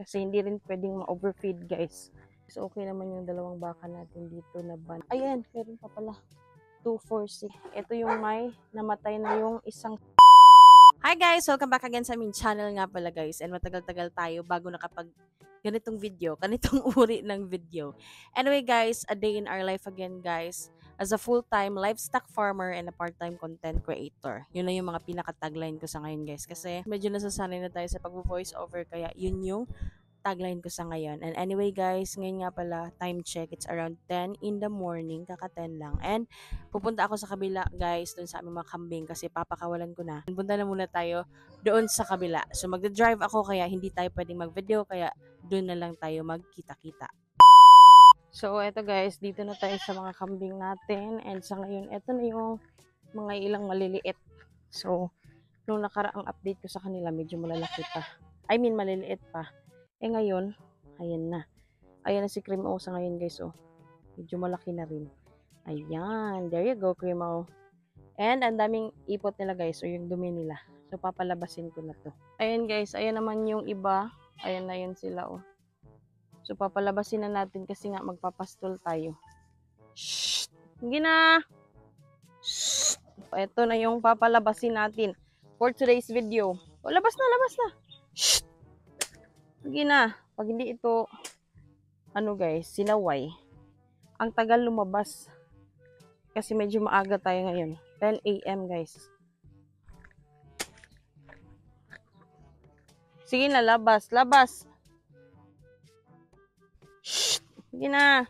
Kasi hindi rin pwedeng ma-overfeed, guys. So, okay naman yung dalawang baka natin dito na ban. Ayan, meron pa pala. 246. Ito yung may namatay na yung isang. Hi guys! Welcome back again sa aming channel nga pala guys. And matagal-tagal tayo bago nakapag ganitong video, ganitong uri ng video. Anyway guys, a day in our life again guys. As a full-time livestock farmer and a part-time content creator. Yun na yung mga pinaka-tagline ko sa ngayon guys. Kasi medyo nasasanay na tayo sa pag-voice over. Kaya yun yung tagline ko sa ngayon. And anyway guys, ngayon nga pala, time check, it's around 10 in the morning, kaka 10 lang. And pupunta ako sa kabila guys, dun sa aming mga kambing kasi papakawalan ko na. Punta na muna tayo doon sa kabila. So magda-drive ako kaya hindi tayo pwedeng mag-video kaya doon na lang tayo magkita-kita. So eto guys, dito na tayo sa mga kambing natin. And sa ngayon, eto na yung mga ilang maliliit. So, nung nakaraang update ko sa kanila, medyo malalaki pa. I mean, maliliit pa. Eh ngayon, ayan na. Ayan na si Cream O sa ngayon guys, oh. Medyo malaki na rin. Ayan, there you go, Cream O. And ang daming ipot nila guys, o yung dumi nila. So papalabasin ko na to. Ayan guys, ayan naman yung iba. Ayan na yun sila, oh. So papalabasin na natin kasi nga magpapastol tayo. Shh! Hindi na! Shh! Ito na yung papalabasin natin for today's video. O, labas na, labas na! Shh! Sige na, pag hindi ito, ano guys, sinaway, ang tagal lumabas. Kasi medyo maaga tayo ngayon. 10 AM guys. Sige na, labas, labas. Shh! Sige na.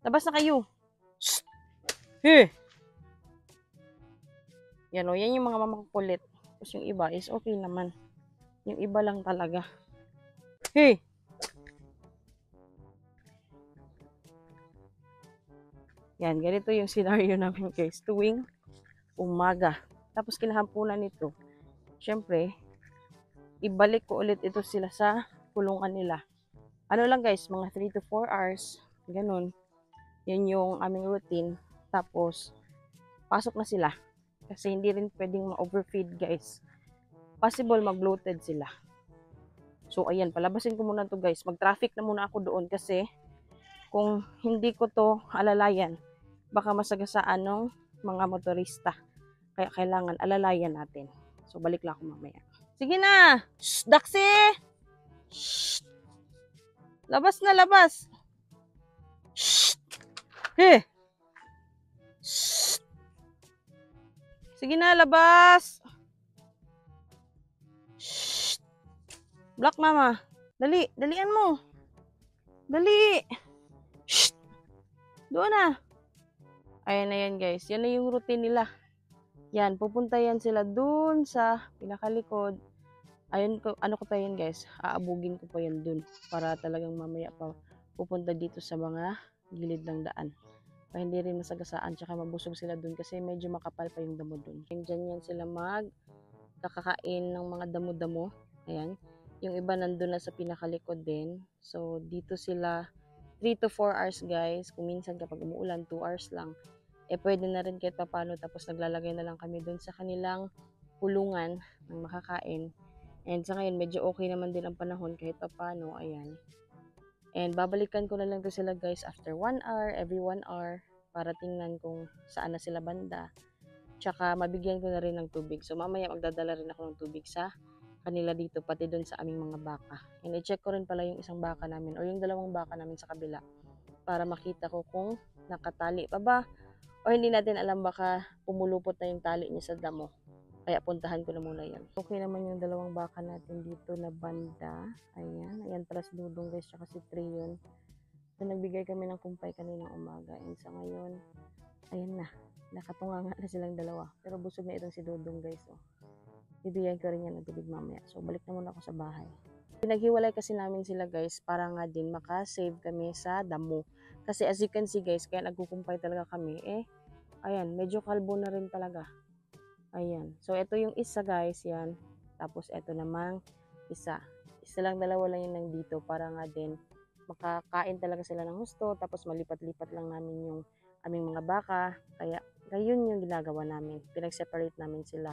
Labas na kayo. Shh! Hey! Yan o, yan yung mga mamakukulit. Tapos yung iba is okay naman. Yung iba lang talaga. Hey! Yan, ganito yung scenario namin guys. Tuwing umaga. Tapos kinahampunan nito. Siyempre, ibalik ko ulit ito sila sa kulungan nila. Ano lang guys, mga 3 to 4 hours. Ganun. Yan yung aming routine. Tapos, pasok na sila. Kasi hindi rin pwedeng ma-overfeed guys. Possible mag-bloated sila. So, ayan, palabasin ko muna to guys. Mag-traffic na muna ako doon kasi kung hindi ko to alalayan, baka masagasaan ng mga motorista. Kaya kailangan alalayan natin. So, balik lang ako mamaya. Sige na! Shh! Daxi! Shh! Labas na, labas! Shh! Hey! Shh! Sige na, labas! Shh! Black mama. Dali, dalian mo. Dali! Shh! Doon na. Ayan na yan guys. Yan na yung routine nila. Yan, pupunta yan sila dun sa pinakalikod. Ayun ko, ano ko pa yan guys. Aabugin ko pa yan dun. Para talagang mamaya pa pupunta dito sa mga gilid ng daan. Para hindi rin masagasaan. Tsaka mabusog sila dun kasi medyo makapal pa yung damo dun. Diyan yan sila kakakain ng mga damo-damo. Ayan. Yung iba nandun na sa pinakalikod din. So, dito sila 3 to 4 hours guys. Kung minsan kapag umuulan, 2 hours lang. Eh pwede na rin kahit papano. Tapos naglalagay na lang kami dun sa kanilang kulungan ng makakain. And sa ngayon, medyo okay naman din ang panahon kahit papano. Ayan. And babalikan ko na lang to sila guys after 1 hour, every 1 hour. Para tingnan kung saan na sila banda. Tsaka mabigyan ko na rin ng tubig. So mamaya magdadala rin ako ng tubig sa kanila dito, pati doon sa aming mga baka. And i-check ko rin pala yung isang baka namin o yung dalawang baka namin sa kabila para makita ko kung nakatali pa ba o hindi natin alam, baka pumulupot na yung tali niya sa damo. Kaya puntahan ko na muna yan. Okay naman yung dalawang baka natin dito na banda. Ayan. Ayan pala si Dudong guys, tsaka si Trion. So nagbigay kami ng kumpay kaninang umaga. And sa ngayon, ayan na. Nakatunga nga na silang dalawa. Pero busog na itong si Dudong guys. Oh. Bibigyan ko rin yan ng tubig mamaya. So, balik na muna ako sa bahay. Pinaghiwalay kasi namin sila guys para nga din makasave kami sa damo. Kasi as you can see guys, kaya nagkukumpay talaga kami. Ayan, medyo kalbo na rin talaga. Ayan. So, ito yung isa guys, yan. Tapos, ito namang isa. Isa lang, dalawa lang yung nandito para nga din makakain talaga sila ng gusto. Tapos, malipat-lipat lang namin yung aming mga baka. Kaya, gayon yung ginagawa namin. Pinag-separate namin sila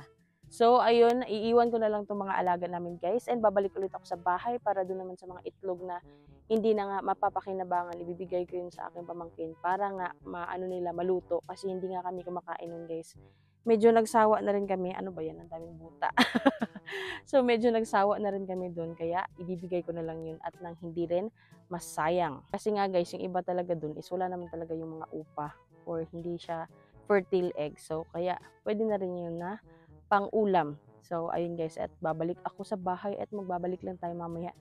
So, ayun, iiwan ko na lang itong mga alaga namin guys and babalik ulit ako sa bahay para doon naman sa mga itlog na hindi na nga mapapakinabangan, ibibigay ko yun sa aking pamangkin para nga maano nila maluto kasi hindi nga kami kumakain nun guys. Medyo nagsawa na rin kami, ano ba yan, ang daming buta. So, medyo nagsawa na rin kami doon kaya ibibigay ko na lang yun at nang hindi rin masayang. Kasi nga guys, yung iba talaga doon is wala naman talaga yung mga upa or hindi siya fertile egg. So, kaya pwede na rin yun na pang-ulam. So, ayun guys, at babalik ako sa bahay at magbabalik lang tayo mamaya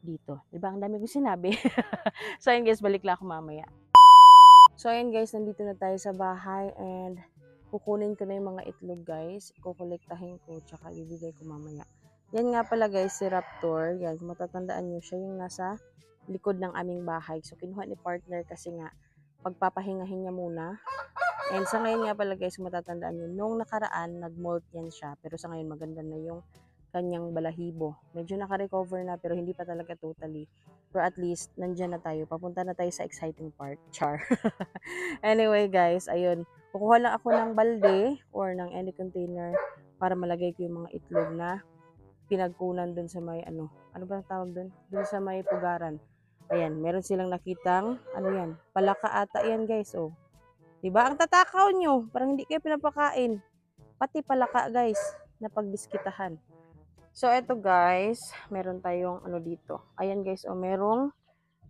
dito. Diba? Ang dami ko sinabi. So, ayun guys, balik lang ako mamaya. So, ayun guys, nandito na tayo sa bahay and kukunin ko na yung mga itlog guys. Kukolektahin ko, tsaka ibibigay ko mamaya. Yan nga pala guys, si Raptor. Yan, kung matatandaan nyo, siya yung nasa likod ng aming bahay. So, kinuha ni partner kasi nga, pagpapahingahin niya muna. And sa ngayon nga pala guys, kung matatandaan nyo, nung nakaraan, nag-molt yan siya. Pero sa ngayon, maganda na yung kanyang balahibo. Medyo naka-recover na, pero hindi pa talaga totally. Pero at least, nandyan na tayo. Papunta na tayo sa exciting part. Char. Anyway guys, ayun. Kukuha lang ako ng balde or ng any container para malagay ko yung mga itlog na pinagkunan dun sa may ano ba tawag dun? Dun sa may pugaran. Ayan, meron silang nakitang, ano yan, palaka ata yan guys, oh. Diba? Ang tatakaw nyo. Parang hindi kayo pinapakain. Pati palaka, guys, na pagdiskitahan. So, eto guys, meron tayong ano dito. Ayan guys, o merong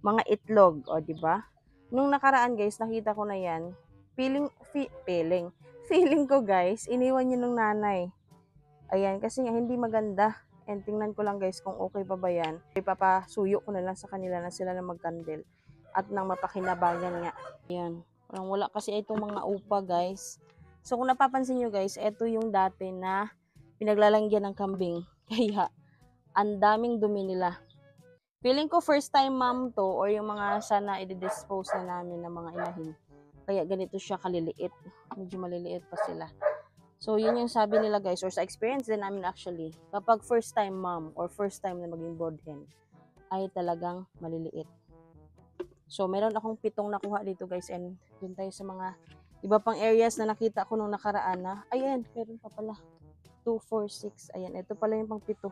mga itlog. O, diba? Nung nakaraan guys, nakita ko na yan. Feeling ko guys, iniwan nyo ng nanay. Ayan, kasi nga hindi maganda. And tingnan ko lang guys kung okay pa ba yan. Ipapasuyo ko na lang sa kanila na sila na magkandil. At nang mapakinabangan nga. Ayan. Parang wala kasi itong mga upa guys. So kung napapansin nyo guys, ito yung dati na pinaglalangyan ng kambing. Kaya ang daming dumi nila. Feeling ko first time mom to or yung mga sana i-dispose na namin ng mga inahin. Kaya ganito siya kaliliit. Medyo maliliit pa sila. So yun yung sabi nila guys or sa experience din namin actually. Kapag first time mom or first time na maging brood hen ay talagang maliliit. So, meron akong 7 nakuha dito guys and dun tayo sa mga iba pang areas na nakita ko nung nakaraan na. Ayan, meron pa pala. 2, 4, 6. Ayan, ito pala yung pang 7.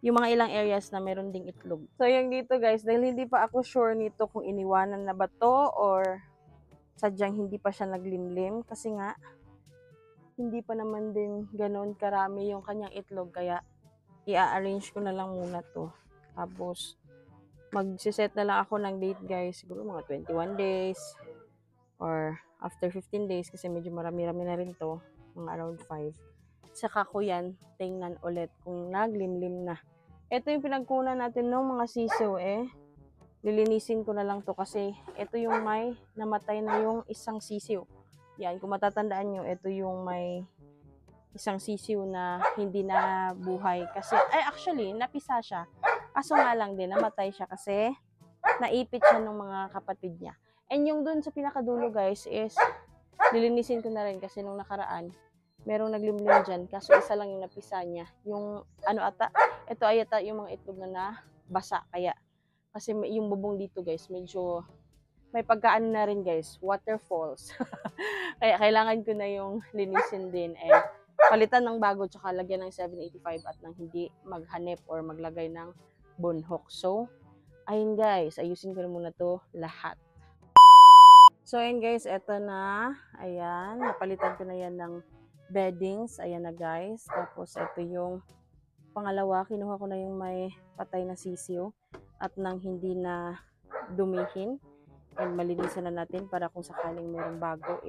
Yung mga ilang areas na meron ding itlog. So, yung dito guys, dahil hindi pa ako sure nito kung iniwanan na ba to or sadyang hindi pa siya naglimlim kasi nga hindi pa naman din ganoon karami yung kanyang itlog kaya i-arrange ko na lang muna to. Tapos, magsiset na lang ako ng date guys, siguro mga 21 days or after 15 days kasi medyo marami-rami na rin to, mga around 5. Saka ko yan tingnan ulit kung naglimlim na. Ito yung pinagkunan natin ng mga sisiw lilinisin ko na lang to kasi ito yung may namatay na yung isang sisiw. Yan, kung matatandaan nyo, ito yung may isang sisiw na hindi na buhay kasi, actually, napisa siya. Kaso nga lang din, namatay siya kasi naipit siya ng mga kapatid niya. And yung dun sa pinakadulo guys is, lilinisin ko na rin kasi nung nakaraan, merong naglimlim dyan, kaso isa lang yung napisa niya. Yung ito ay ata yung mga itlog na nabasa, kaya, kasi yung bubong dito guys, medyo, may pagkaan na rin guys, waterfalls. Kaya kailangan ko na yung linisin din and palitan ng bago tsaka lagyan ng 785 at nang hindi maghanip or maglagay ng bonhook. So, ayun guys, ayusin ko na muna to lahat. So, ayun guys, eto na. Ayan, napalitan ko na yan ng beddings. Ayan na guys. Tapos, eto yung pangalawa. Kinuha ko na yung may patay na sisiw at nang hindi na dumihin. And malinisan na natin para kung sakaling mayroong bago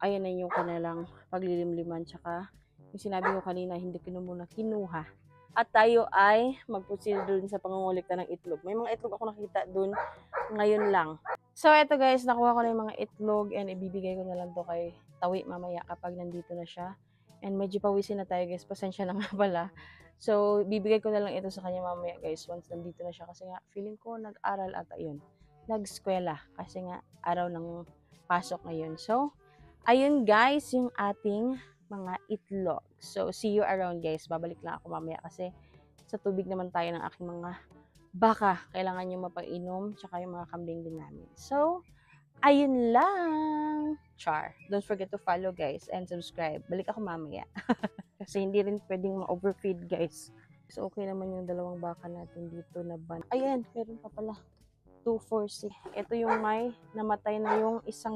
ayan na yung kanilang paglilimliman. Tsaka, yung sinabi ko kanina, hindi ko na muna kinuha. At tayo ay mag-proceed dun sa pangungulikta ng itlog. May mga itlog ako nakita dun ngayon lang. So, eto guys, nakuha ko na yung mga itlog and ibibigay ko na lang to kay Tawi mamaya kapag nandito na siya. And medyo pawisin na tayo guys, pasensya na nga pala. So, bibigay ko na lang ito sa kanya mamaya guys once nandito na siya. Kasi nga, feeling ko nag-aral ata yun. Nag-eskwela kasi nga araw ng pasok ngayon. So, ayun guys, yung ating mga itlog. So, see you around guys. Babalik lang ako mamaya kasi sa tubig naman tayo ng aking mga baka. Kailangan nyo mapainom tsaka yung mga kambing din namin. So, ayun lang. Char. Don't forget to follow guys and subscribe. Balik ako mamaya. Kasi hindi rin pwedeng ma-overfeed, guys. So, okay naman yung dalawang baka natin dito na ban. Ayan, meron pa pala. 2, 4, 6. Ito yung may namatay na yung isang